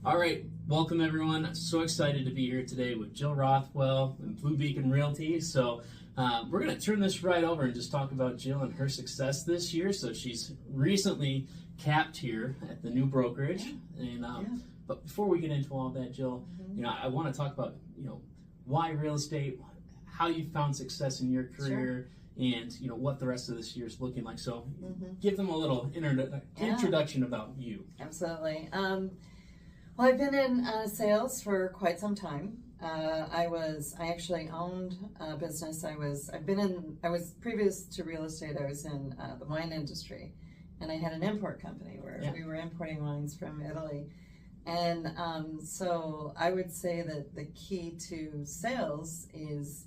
All right, welcome everyone. I'm so excited to be here today with Jill Rothwell and Blue Beacon Realty. So we're going to turn this right over and just talk about Jill and her success this year. So she's recently capped here at the new brokerage. And but before we get into all that, Jill, I want to talk about why real estate, how you found success in your career. Sure. And what the rest of this year is looking like. So give them a little introduction about you. Absolutely. Well, I've been in sales for quite some time. I actually owned a business. I was previous to real estate. I was in the wine industry, and I had an import company where we were importing wines from Italy. And so I would say that the key to sales is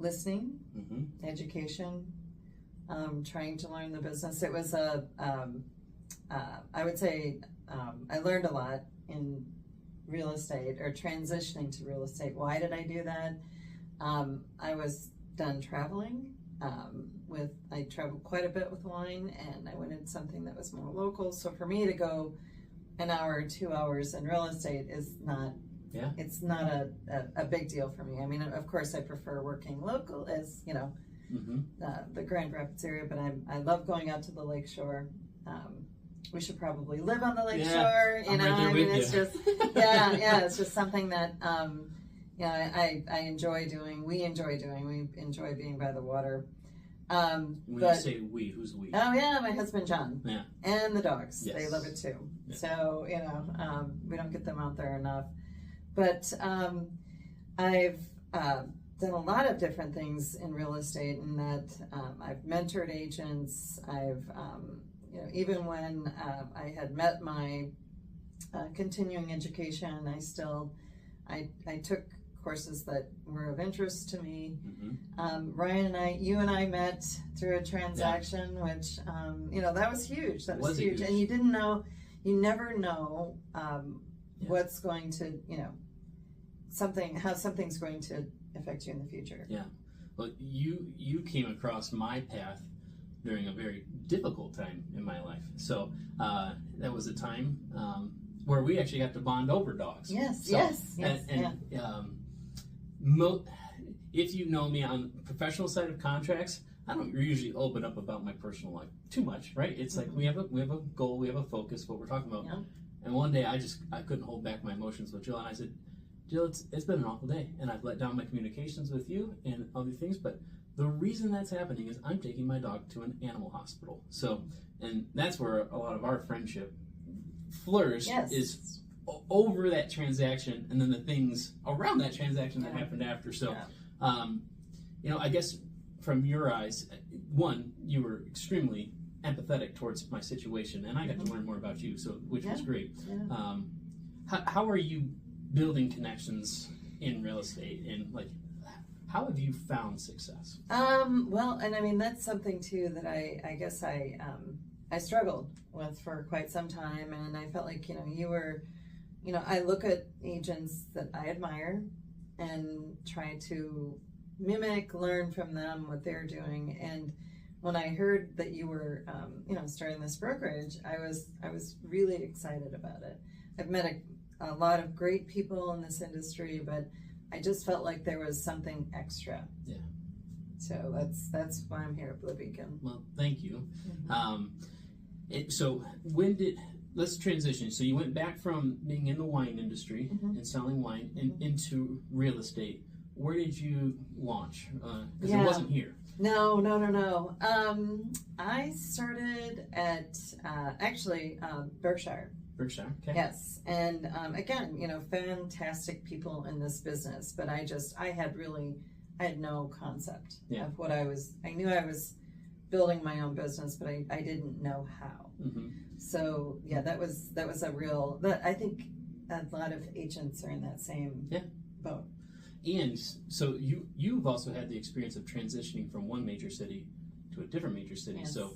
listening, education, trying to learn the business. It was I would say I learned a lot in real estate, or transitioning to real estate. Why did I do that? I was done traveling. I traveled quite a bit with wine, and I wanted something that was more local. So for me to go an hour or 2 hours in real estate is not, it's not a big deal for me. I mean, of course, I prefer working local, as the Grand Rapids area, but I love going out to the lakeshore. We should probably live on the lakeshore. It's just it's just something that I enjoy doing. We enjoy doing. We enjoy being by the water. When you say we, who's we? Oh yeah, my husband John. Yeah. And the dogs. Yes. They love it too. Yeah. So we don't get them out there enough. But I've done a lot of different things in real estate, in that I've mentored agents. I've even when I had met my continuing education, I took courses that were of interest to me. Ryan you and I met through a transaction, which that was huge. That was huge. And you never know what's going to how something's going to affect you in the future. Yeah. Well, you came across my path during a very difficult time in my life. So that was a time where we actually got to bond over dogs. Yes. If you know me on the professional side of contracts, I don't usually open up about my personal life too much, right? It's like we have a goal, we have a focus, what we're talking about. Yeah. And one day I couldn't hold back my emotions with Jill, and I said, Jill, it's been an awful day, and I've let down my communications with you and other things, but the reason that's happening is I'm taking my dog to an animal hospital. So, and that's where a lot of our friendship flourished, is over that transaction, and then the things around that transaction that happened after. So, I guess from your eyes, one, you were extremely empathetic towards my situation, and I got to learn more about you, which was great. Yeah. How are you building connections in real estate, and how have you found success? Well, and I mean, that's something too that I guess I struggled with for quite some time, and I felt like you were, I look at agents that I admire and try to mimic, learn from them what they're doing. And when I heard that you were starting this brokerage, I was really excited about it. I've met a lot of great people in this industry, but I just felt like there was something extra. Yeah. So that's why I'm here at Blue Beacon. Well, thank you. So let's transition. So you went back from being in the wine industry and selling wine into real estate. Where did you launch? Because it wasn't here. No. I started at Berkshire. Berkshire, okay. Yes, and again, fantastic people in this business, but I had no concept of what I knew I was building my own business, but I didn't know how. So that was a real, I think a lot of agents are in that same boat. And so you've also had the experience of transitioning from one major city to a different major city. Yes. So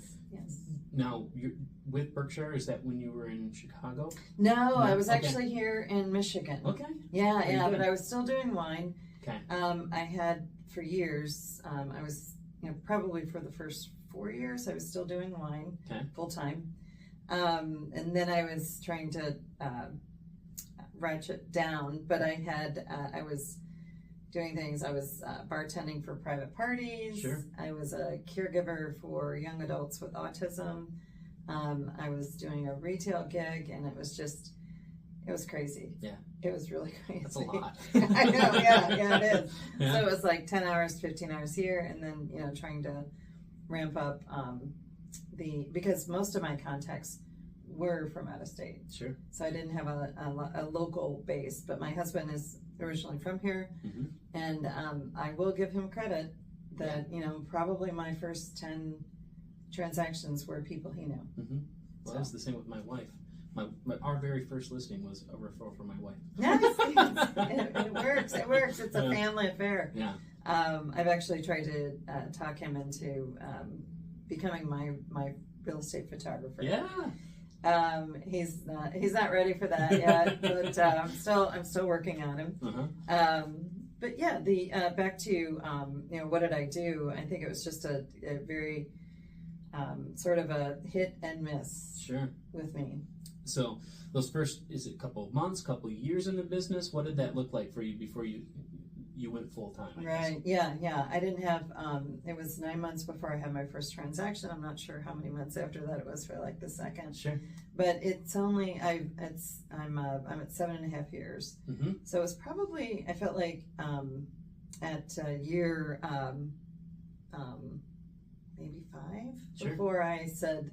now you're with Berkshire. Is that when you were in Chicago? No, I was actually here in Michigan. Okay. Yeah, but I was still doing wine. Okay. I had for years. I was, probably for the first 4 years, I was still doing wine full time. And then I was trying to ratchet down, but I was doing things. I was bartending for private parties. Sure. I was a caregiver for young adults with autism. I was doing a retail gig, and it was crazy. Yeah. It was really crazy. That's a lot. I know, yeah, it is. Yeah. So it was like 10 hours, 15 hours here, and then, trying to ramp up because most of my contacts were from out of state. Sure. So I didn't have a local base, but my husband is originally from here, Mm-hmm. and I will give him credit that, probably my first 10 transactions were people he knew. Mm-hmm. Well, that was the same with my wife. Our very first listing was a referral from my wife. Nice. It works. It's a family affair. Yeah. I've actually tried to talk him into becoming my real estate photographer. Yeah. He's not ready for that yet, but I'm still working on him. Uh-huh. But yeah, the back to what did I do? I think it was just a very sort of a hit and miss. Sure. With me. So those first, is it a couple of months, couple of years in the business? What did that look like for you before you went full time? Right. Yeah. I didn't have. It was 9 months before I had my first transaction. I'm not sure how many months after that it was for like the second. Sure. But it's only I'm at 7.5 years. Mm-hmm. So it was probably, I felt like at year maybe 5 Sure. before I said,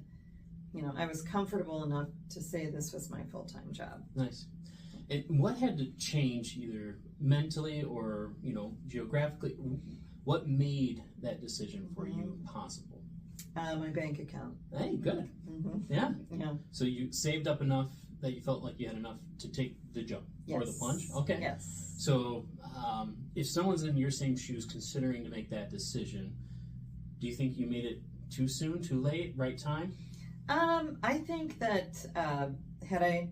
I was comfortable enough to say this was my full-time job. Nice. And what had to change either mentally or, geographically? What made that decision for you possible? My bank account. Hey, good. Mm-hmm. Yeah. Yeah. So you saved up enough that you felt like you had enough to take the jump or the plunge? Okay. Yes. So if someone's in your same shoes considering to make that decision, do you think you made it too soon, too late, right time? I think that had I,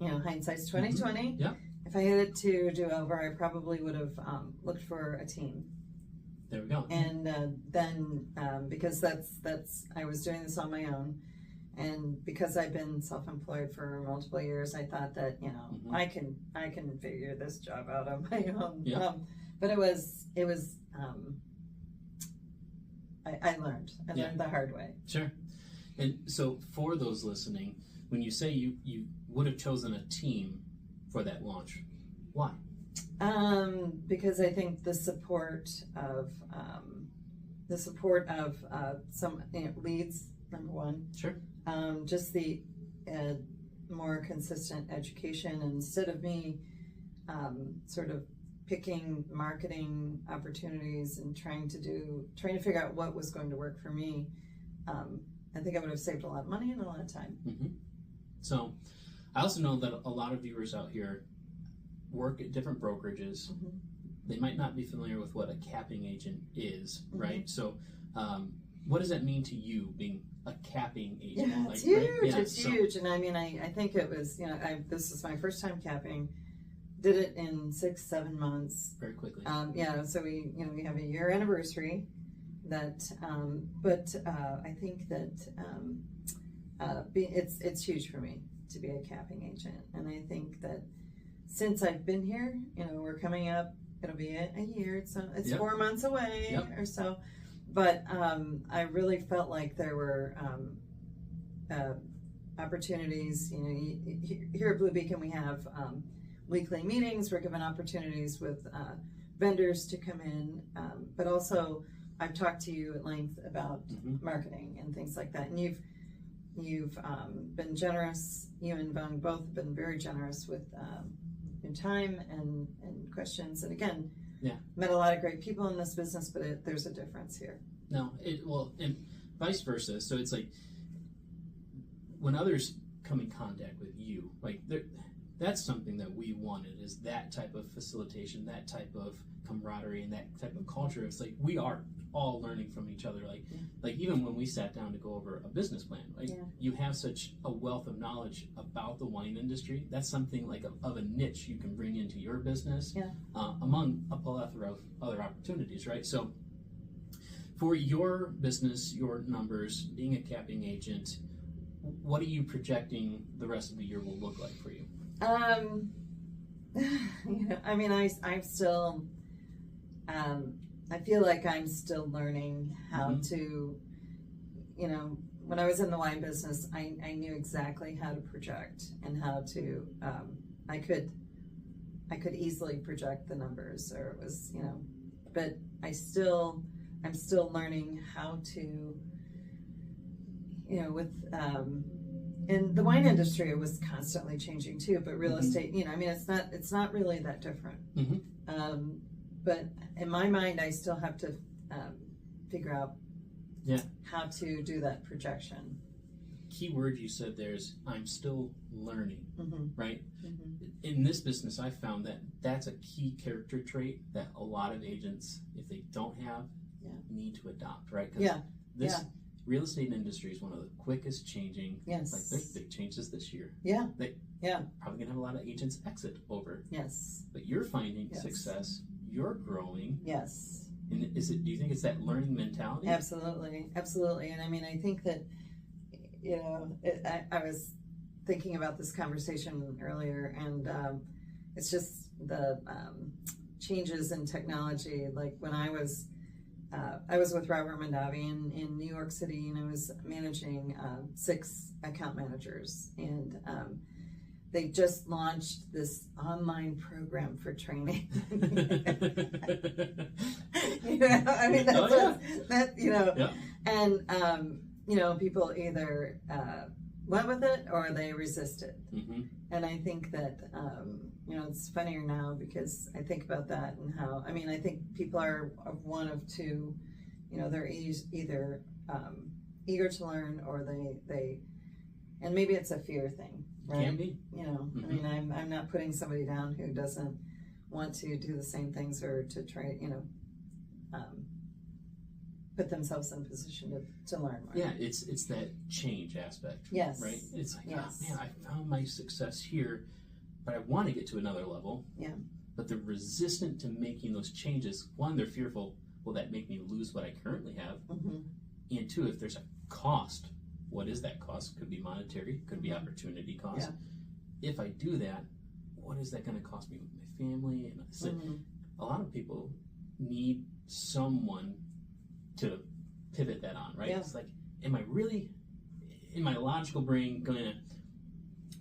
hindsight's 20/20. Mm-hmm. Yeah. If I had it to do over, I probably would have looked for a team. There we go. And then because I was doing this on my own, and because I've been self-employed for multiple years, I thought that Mm-hmm. I can figure this job out on my own. Yeah. But it was I learned the hard way. Sure. And so for those listening, when you say you would have chosen a team for that launch, why? Because I think the support of some leads, number one. Sure. Just the more consistent education, and instead of me sort of picking marketing opportunities and trying to figure out what was going to work for me, I think I would have saved a lot of money and a lot of time. Mm-hmm. So I also know that a lot of viewers out here work at different brokerages. Mm-hmm. They might not be familiar with what a capping agent is, Mm-hmm. right? So what does that mean to you, being a capping agent? Yeah, it's right? huge. Yeah, It's huge. And I mean, I think it was, this is my first time capping. Did it in 6-7 months. Very quickly. So we have a year anniversary. That, but I think that it's huge for me to be a capping agent, and I think that since I've been here, we're coming up. It'll be a year. It's Yep. 4 months away Yep. or so, but I really felt like there were opportunities. Here at Blue Beacon, we have weekly meetings. We're given opportunities with vendors to come in, but also I've talked to you at length about Mm-hmm. marketing and things like that, and you've been generous. You and Vaughn both have been very generous with your time and questions. And again, met a lot of great people in this business, but there's a difference here. No, and vice versa. So it's like when others come in contact with you, like that's something that we wanted, is that type of facilitation, that type of camaraderie, and that type of culture. It's like we are all learning from each other. Like even when we sat down to go over a business plan, you have such a wealth of knowledge about the wine industry. That's something like of a niche you can bring into your business, among a plethora of other opportunities, right? So for your business, your numbers, being a capping agent, what are you projecting the rest of the year will look like for you? I mean, I'm still, I feel like I'm still learning how to, when I was in the wine business, I knew exactly how to project and how to, I could easily project the numbers, or it was, but I'm still learning how to, with, in the wine industry, it was constantly changing too, but real estate, I mean, it's not really that different. But in my mind, I still have to figure out how to do that projection. Key word you said there is, I'm still learning, right? In this business, I found that that's a key character trait that a lot of agents, if they don't have, need to adopt, right? Because this real estate industry is one of the quickest changing. Yes. Like, there's big changes this year. Yeah. Probably gonna have a lot of agents exit over. Yes. But you're finding success. You're growing. Yes. And do you think it's that learning mentality? Absolutely. And I mean, I think that, I was thinking about this conversation earlier, and it's just the changes in technology. Like when I was with Robert Mondavi in New York City, and I was managing 6 account managers, and they just launched this online program for training. I mean, and people either went with it or they resisted. And I think that, it's funnier now because I think about that and how, I mean, I think people are of one of two, they're either eager to learn, or they and maybe it's a fear thing, right? Can be. I mean, I'm not putting somebody down who doesn't want to do the same things, or to try, put themselves in a position to learn more. Yeah, it's that change aspect. Yes. Right? It's like, oh, man, I found my success here, but I want to get to another level. Yeah. But they're resistant to making those changes. One, they're fearful, will that make me lose what I currently have? And two, if there's a cost, what is that cost? Could be monetary, could be opportunity cost. If I do that, what is that going to cost me with my family? And so a lot of people need someone to pivot that on, right? It's like, am I really, in my logical brain, going to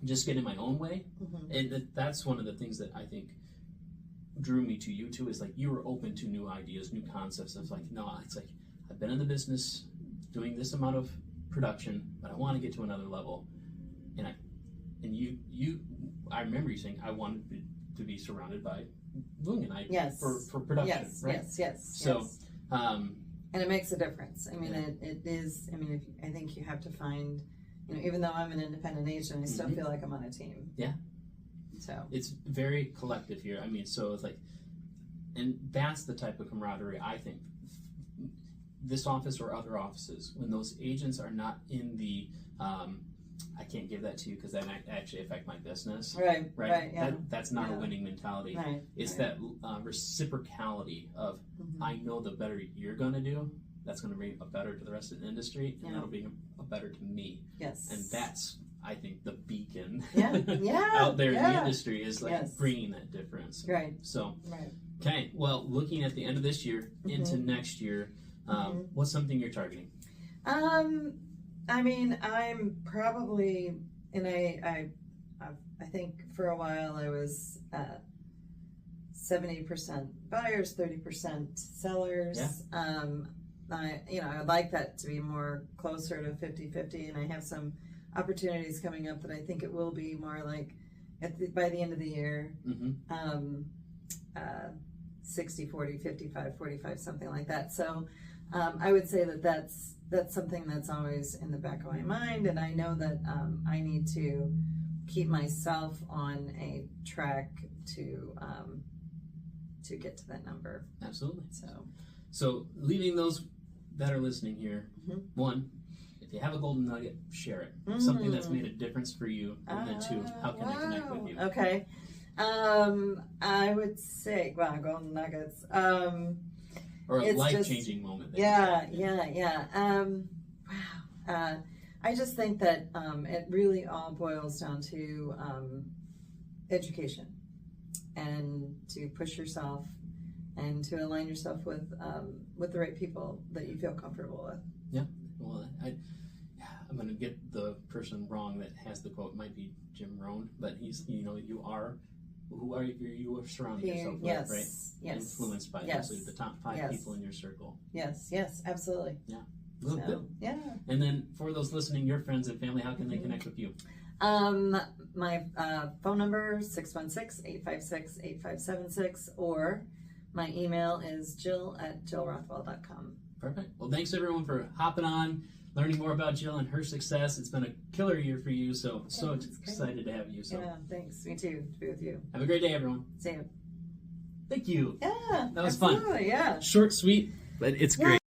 just get in my own way? And that's one of the things that I think drew me to you too, is like, you were open to new ideas, new concepts. Of like, no, it's like, I've been in the business doing this amount of production, but I want to get to another level. And I remember you saying, I wanted to be surrounded by Lung and I for production, right? Yes. So, and it makes a difference. I mean, it is. I mean, I think you have to find, even though I'm an independent agent, I still feel like I'm on a team. Yeah. So it's very collective here. I mean, so it's like, and that's the type of camaraderie I think this office or other offices, when those agents are not in the, I can't give that to you because that might actually affect my business. Right. Yeah. That's not a winning mentality. It's that reciprocality of, I know the better you're going to do, that's going to bring a better to the rest of the industry, and that'll bring a better to me. Yes. And that's, I think, the beacon out there in the industry, is like bringing that difference. Right. So, okay. Well, looking at the end of this year into next year, what's something you're targeting? I mean, I'm probably, and I think for a while I was 70% buyers, 30% sellers. I'd like that to be more closer to 50-50, and I have some opportunities coming up that I think it will be more like by the end of the year, 60-40, 55-45, something like that. So I would say that's something that's always in the back of my mind, and I know that I need to keep myself on a track to get to that number. Absolutely. So leaving those that are listening here, one, if you have a golden nugget, share it. Something that's made a difference for you. And then two, how can I connect with you? Okay. I would say, golden nuggets. Or a life-changing moment. I just think that it really all boils down to education. and to push yourself and to align yourself with the right people that you feel comfortable with. Yeah. Well, I'm going to get the person wrong that has the quote. It might be Jim Rohn, but he's, you are who are you surrounding yourself with, yes, right? Yes. Influenced by yes. the top 5 yes. people in your circle. Yes, absolutely. Yeah. Well, so, good. Yeah. And then for those listening, your friends and family, how can they connect with you? My phone number 616-856-8576, or my email is jill@jillrothwell.com. Perfect. Well, thanks everyone for hopping on, learning more about Jill and her success. It's been a killer year for you, so excited to have you. So yeah, thanks. Me too, to be with you. Have a great day, everyone. See you. Thank you. Yeah, that was fun. Yeah, Short, sweet, but it's great.